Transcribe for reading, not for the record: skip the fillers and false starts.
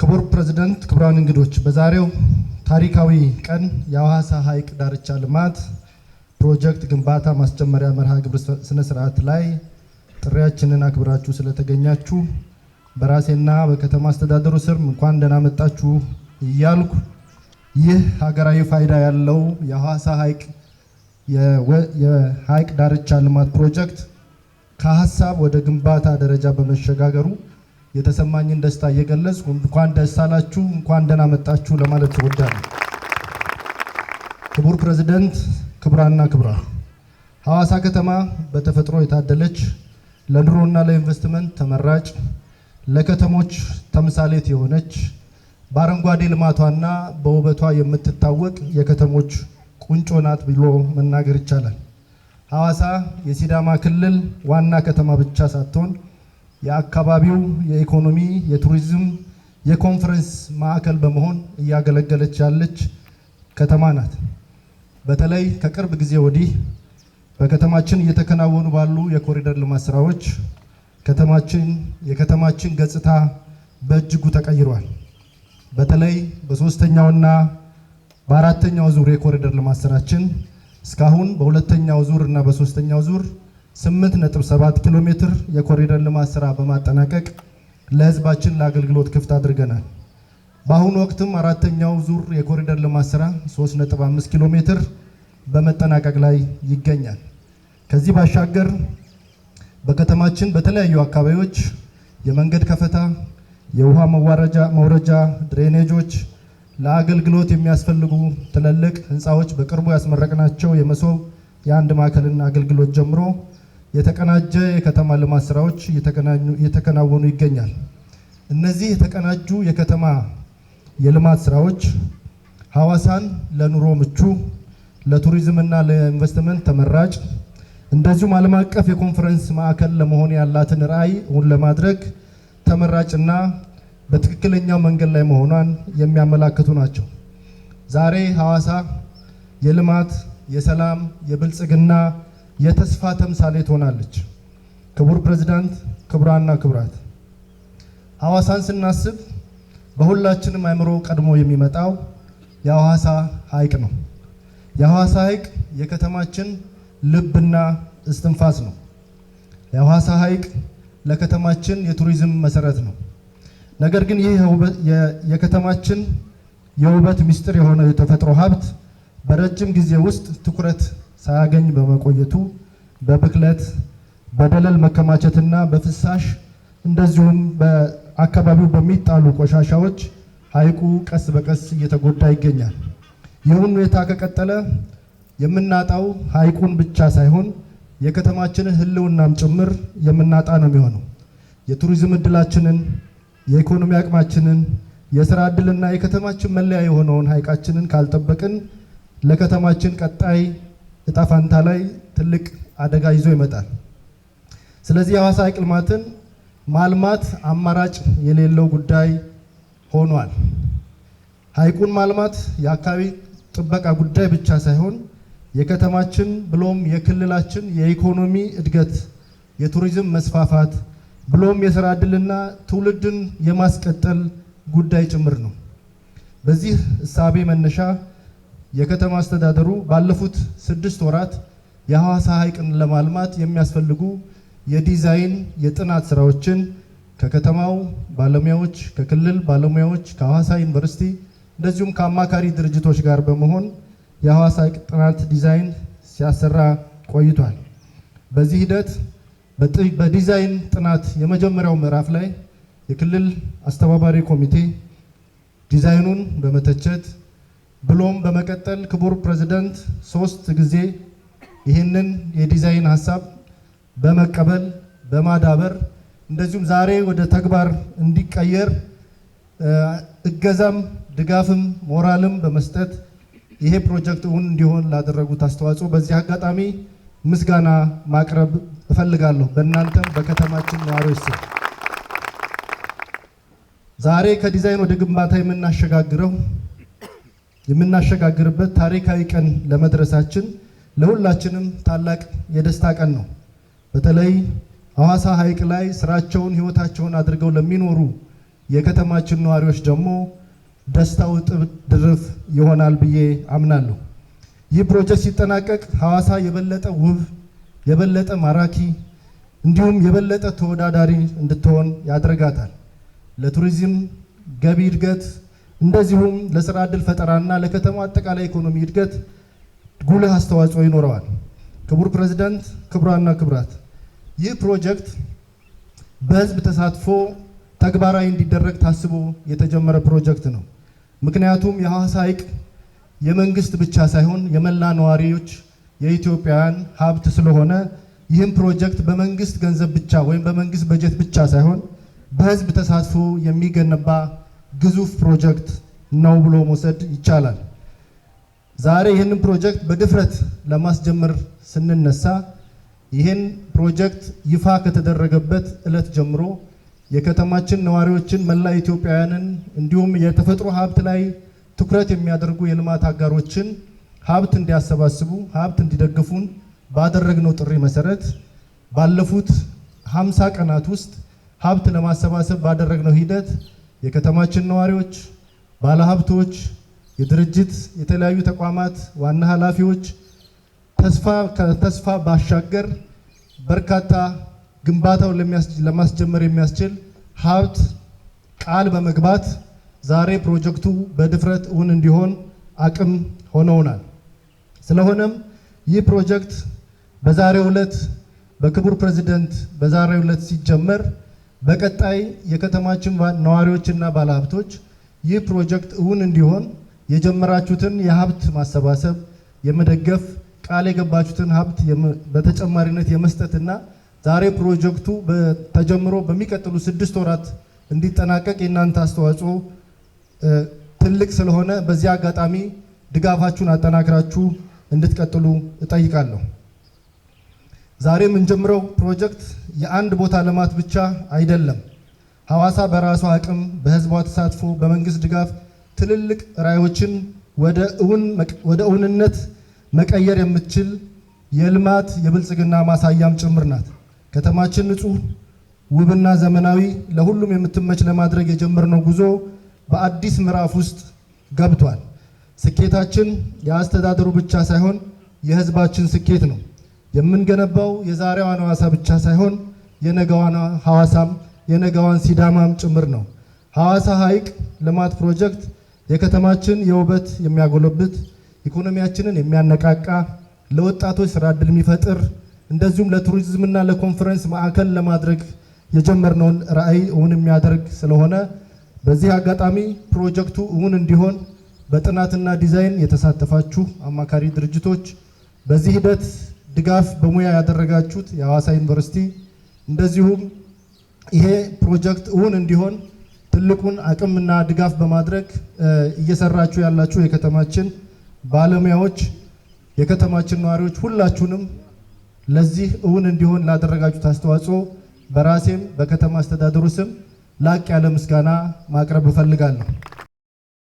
ክቡር ፕሬዝዳንት፣ ክቡራን እንግዶች፣ በዛሬው ታሪካዊ ቀን የሐዋሳ ሐይቅ ዳርቻ ልማት ፕሮጀክት ግንባታ ማስጀመሪያ መርሃ ግብር ስነ ስርዓት ላይ ጥሪያችንን አክብራችሁ ስለተገኛችሁ በራሴና በከተማ አስተዳደሩ ስም እንኳን ደህና መጣችሁ እያልኩ ይህ ሀገራዊ ፋይዳ ያለው የሐዋሳ ሐይቅ የሐይቅ ዳርቻ ልማት ፕሮጀክት ከሐሳብ ወደ ግንባታ ደረጃ በመሸጋገሩ የተሰማኝን ደስታ እየገለጽኩ እንኳን ደስ አላችሁ እንኳን ደህና መጣችሁ ለማለት እወዳለሁ። ክቡር ፕሬዝዳንት፣ ክቡራንና ክቡራን፣ ሐዋሳ ከተማ በተፈጥሮ የታደለች ለኑሮና ለኢንቨስትመንት ተመራጭ ለከተሞች ተምሳሌት የሆነች በአረንጓዴ ልማቷና በውበቷ የምትታወቅ የከተሞች ቁንጮ ናት ብሎ መናገር ይቻላል። ሐዋሳ የሲዳማ ክልል ዋና ከተማ ብቻ ሳትሆን የአካባቢው የኢኮኖሚ፣ የቱሪዝም፣ የኮንፈረንስ ማዕከል በመሆን እያገለገለች ያለች ከተማ ናት። በተለይ ከቅርብ ጊዜ ወዲህ በከተማችን እየተከናወኑ ባሉ የኮሪደር ልማት ስራዎች የከተማችን ገጽታ በእጅጉ ተቀይሯል። በተለይ በሶስተኛውና በአራተኛው ዙር የኮሪደር ልማት ስራችን እስካሁን በሁለተኛው ዙር እና በሶስተኛው ዙር 8.7 ኪሎ ሜትር የኮሪደር ልማት ስራ በማጠናቀቅ ለህዝባችን ለአገልግሎት ክፍት አድርገናል። በአሁኑ ወቅትም አራተኛው ዙር የኮሪደር ልማት ስራ 3.5 ኪሎ ሜትር በመጠናቀቅ ላይ ይገኛል። ከዚህ ባሻገር በከተማችን በተለያዩ አካባቢዎች የመንገድ ከፈታ፣ የውሃ መውረጃ ድሬኔጆች፣ ለአገልግሎት የሚያስፈልጉ ትልልቅ ህንፃዎች በቅርቡ ያስመረቅናቸው የመሶብ የአንድ ማዕከልና አገልግሎት ጀምሮ የተቀናጀ የከተማ ልማት ስራዎች እየተከናወኑ ይገኛል። እነዚህ የተቀናጁ የከተማ የልማት ስራዎች ሐዋሳን ለኑሮ ምቹ፣ ለቱሪዝምና ለኢንቨስትመንት ተመራጭ እንደዚሁም ዓለም አቀፍ የኮንፈረንስ ማዕከል ለመሆን ያላትን ራዕይ እውን ለማድረግ ተመራጭና በትክክለኛው መንገድ ላይ መሆኗን የሚያመላክቱ ናቸው። ዛሬ ሐዋሳ የልማት፣ የሰላም፣ የብልጽግና፣ የተስፋ ተምሳሌት ሆናለች። ክቡር ፕሬዝዳንት፣ ክቡራንና ክቡራት፣ ሐዋሳን ስናስብ በሁላችንም አእምሮ ቀድሞ የሚመጣው የሐዋሳ ሐይቅ ነው። የሐዋሳ ሐይቅ የከተማችን ልብና እስትንፋስ ነው። የሐዋሳ ሐይቅ ለከተማችን የቱሪዝም መሰረት ነው። ነገር ግን ይህ የከተማችን የውበት ምስጢር የሆነው የተፈጥሮ ሀብት በረጅም ጊዜ ውስጥ ትኩረት ሳያገኝ በመቆየቱ በብክለት፣ በደለል መከማቸትና በፍሳሽ እንደዚሁም በአካባቢው በሚጣሉ ቆሻሻዎች ሐይቁ ቀስ በቀስ እየተጎዳ ይገኛል። ይህን ሁኔታ ከቀጠለ የምናጣው ሐይቁን ብቻ ሳይሆን የከተማችንን ሕልውናም ጭምር የምናጣ ነው የሚሆነው። የቱሪዝም እድላችንን፣ የኢኮኖሚ አቅማችንን፣ የስራ እድልና የከተማችን መለያ የሆነውን ሐይቃችንን ካልጠበቅን ለከተማችን ቀጣይ እጣ ፈንታ ላይ ትልቅ አደጋ ይዞ ይመጣል። ስለዚህ የሐዋሳ ሐይቅ ልማትን ማልማት አማራጭ የሌለው ጉዳይ ሆኗል። ሐይቁን ማልማት የአካባቢ ጥበቃ ጉዳይ ብቻ ሳይሆን የከተማችን ብሎም የክልላችን የኢኮኖሚ እድገት፣ የቱሪዝም መስፋፋት ብሎም የስራ እድልና ትውልድን የማስቀጠል ጉዳይ ጭምር ነው። በዚህ እሳቤ መነሻ የከተማ አስተዳደሩ ባለፉት 6 ወራት የሐዋሳ ሐይቅን ለማልማት የሚያስፈልጉ የዲዛይን የጥናት ስራዎችን ከከተማው ባለሙያዎች፣ ከክልል ባለሙያዎች፣ ከሐዋሳ ዩኒቨርሲቲ እንደዚሁም ከአማካሪ ድርጅቶች ጋር በመሆን የሐዋሳ ሐይቅ ጥናት ዲዛይን ሲያሰራ ቆይቷል። በዚህ ሂደት በዲዛይን ጥናት የመጀመሪያው ምዕራፍ ላይ የክልል አስተባባሪ ኮሚቴ ዲዛይኑን በመተቸት ብሎም በመቀጠል ክቡር ፕሬዝዳንት 3 ጊዜ ይህንን የዲዛይን ሀሳብ በመቀበል በማዳበር እንደዚሁም ዛሬ ወደ ተግባር እንዲቀየር እገዛም ድጋፍም ሞራልም በመስጠት ይሄ ፕሮጀክት እውን እንዲሆን ላደረጉት አስተዋጽኦ በዚህ አጋጣሚ ምስጋና ማቅረብ እፈልጋለሁ። በእናንተም በከተማችን ነዋሪዎች ስም ዛሬ ከዲዛይን ወደ ግንባታ የምናሸጋግርበት ታሪካዊ ቀን ለመድረሳችን ለሁላችንም ታላቅ የደስታ ቀን ነው። በተለይ ሐዋሳ ሐይቅ ላይ ስራቸውን ህይወታቸውን አድርገው ለሚኖሩ የከተማችን ነዋሪዎች ደግሞ ደስታው እጥፍ ድርብ ይሆናል ብዬ አምናለሁ። ይህ ፕሮጀክት ሲጠናቀቅ ሐዋሳ የበለጠ ውብ፣ የበለጠ ማራኪ እንዲሁም የበለጠ ተወዳዳሪ እንድትሆን ያደርጋታል። ለቱሪዝም ገቢ እድገት እንደዚሁም ለስራ ዕድል ፈጠራና ለከተማው አጠቃላይ ኢኮኖሚ እድገት ጉልህ አስተዋጽኦ ይኖረዋል። ክቡር ፕሬዝዳንት፣ ክቡራንና ክቡራት፣ ይህ ፕሮጀክት በህዝብ ተሳትፎ ተግባራዊ እንዲደረግ ታስቦ የተጀመረ ፕሮጀክት ነው። ምክንያቱም የሐዋሳ ሐይቅ የመንግስት ብቻ ሳይሆን የመላ ነዋሪዎች የኢትዮጵያውያን ሀብት ስለሆነ ይህም ፕሮጀክት በመንግስት ገንዘብ ብቻ ወይም በመንግስት በጀት ብቻ ሳይሆን በህዝብ ተሳትፎ የሚገነባ ግዙፍ ፕሮጀክት ነው ብሎ መውሰድ ይቻላል። ዛሬ ይህንን ፕሮጀክት በድፍረት ለማስጀመር ስንነሳ ይህን ፕሮጀክት ይፋ ከተደረገበት ዕለት ጀምሮ የከተማችን ነዋሪዎችን መላ ኢትዮጵያውያንን እንዲሁም የተፈጥሮ ሀብት ላይ ትኩረት የሚያደርጉ የልማት አጋሮችን ሀብት እንዲያሰባስቡ ሀብት እንዲደግፉን ባደረግነው ጥሪ መሰረት ባለፉት 50 ቀናት ውስጥ ሀብት ለማሰባሰብ ባደረግነው ሂደት የከተማችን ነዋሪዎች፣ ባለሀብቶች፣ የድርጅት የተለያዩ ተቋማት ዋና ኃላፊዎች ተስፋ ባሻገር በርካታ ግንባታውን ለማስጀመር የሚያስችል ሀብት ቃል በመግባት ዛሬ ፕሮጀክቱ በድፍረት እውን እንዲሆን አቅም ሆነውናል። ስለሆነም ይህ ፕሮጀክት በዛሬው ዕለት በክቡር ፕሬዝዳንት በዛሬው ዕለት ሲጀመር በቀጣይ የከተማችን ነዋሪዎችና ባለሀብቶች ይህ ፕሮጀክት እውን እንዲሆን የጀመራችሁትን የሀብት ማሰባሰብ የመደገፍ ቃል የገባችሁትን ሀብት በተጨማሪነት የመስጠትና ዛሬ ፕሮጀክቱ ተጀምሮ በሚቀጥሉ 6 ወራት እንዲጠናቀቅ የእናንተ አስተዋጽኦ ትልቅ ስለሆነ በዚህ አጋጣሚ ድጋፋችሁን አጠናክራችሁ እንድትቀጥሉ እጠይቃለሁ። ዛሬ የምንጀምረው ፕሮጀክት የአንድ ቦታ ልማት ብቻ አይደለም። ሐዋሳ በራሷ አቅም በህዝቧ ተሳትፎ በመንግስት ድጋፍ ትልልቅ ራዕዮችን ወደ እውንነት መቀየር የምትችል የልማት የብልጽግና ማሳያም ጭምር ናት። ከተማችን ንጹህ፣ ውብና ዘመናዊ ለሁሉም የምትመች ለማድረግ የጀመርነው ጉዞ በአዲስ ምዕራፍ ውስጥ ገብቷል። ስኬታችን የአስተዳደሩ ብቻ ሳይሆን የህዝባችን ስኬት ነው። የምንገነባው የዛሬዋን ሐዋሳ ብቻ ሳይሆን የነገዋን ሐዋሳም የነገዋን ሲዳማም ጭምር ነው። ሐዋሳ ሐይቅ ልማት ፕሮጀክት የከተማችን የውበት የሚያጎለብት ኢኮኖሚያችንን የሚያነቃቃ ለወጣቶች ስራ ዕድል የሚፈጥር እንደዚሁም ለቱሪዝምና ለኮንፈረንስ ማዕከል ለማድረግ የጀመርነውን ራዕይ እውን የሚያደርግ ስለሆነ በዚህ አጋጣሚ ፕሮጀክቱ እውን እንዲሆን በጥናትና ዲዛይን የተሳተፋችሁ አማካሪ ድርጅቶች፣ በዚህ ሂደት ድጋፍ በሙያ ያደረጋችሁት የሐዋሳ ዩኒቨርሲቲ እንደዚሁም ይሄ ፕሮጀክት እውን እንዲሆን ትልቁን አቅምና ድጋፍ በማድረግ እየሰራችሁ ያላችሁ የከተማችን ባለሙያዎች፣ የከተማችን ነዋሪዎች ሁላችሁንም ለዚህ እውን እንዲሆን ላደረጋችሁት አስተዋጽኦ በራሴም በከተማ አስተዳደሩ ስም ላቅ ያለ ምስጋና ማቅረብ እፈልጋለሁ።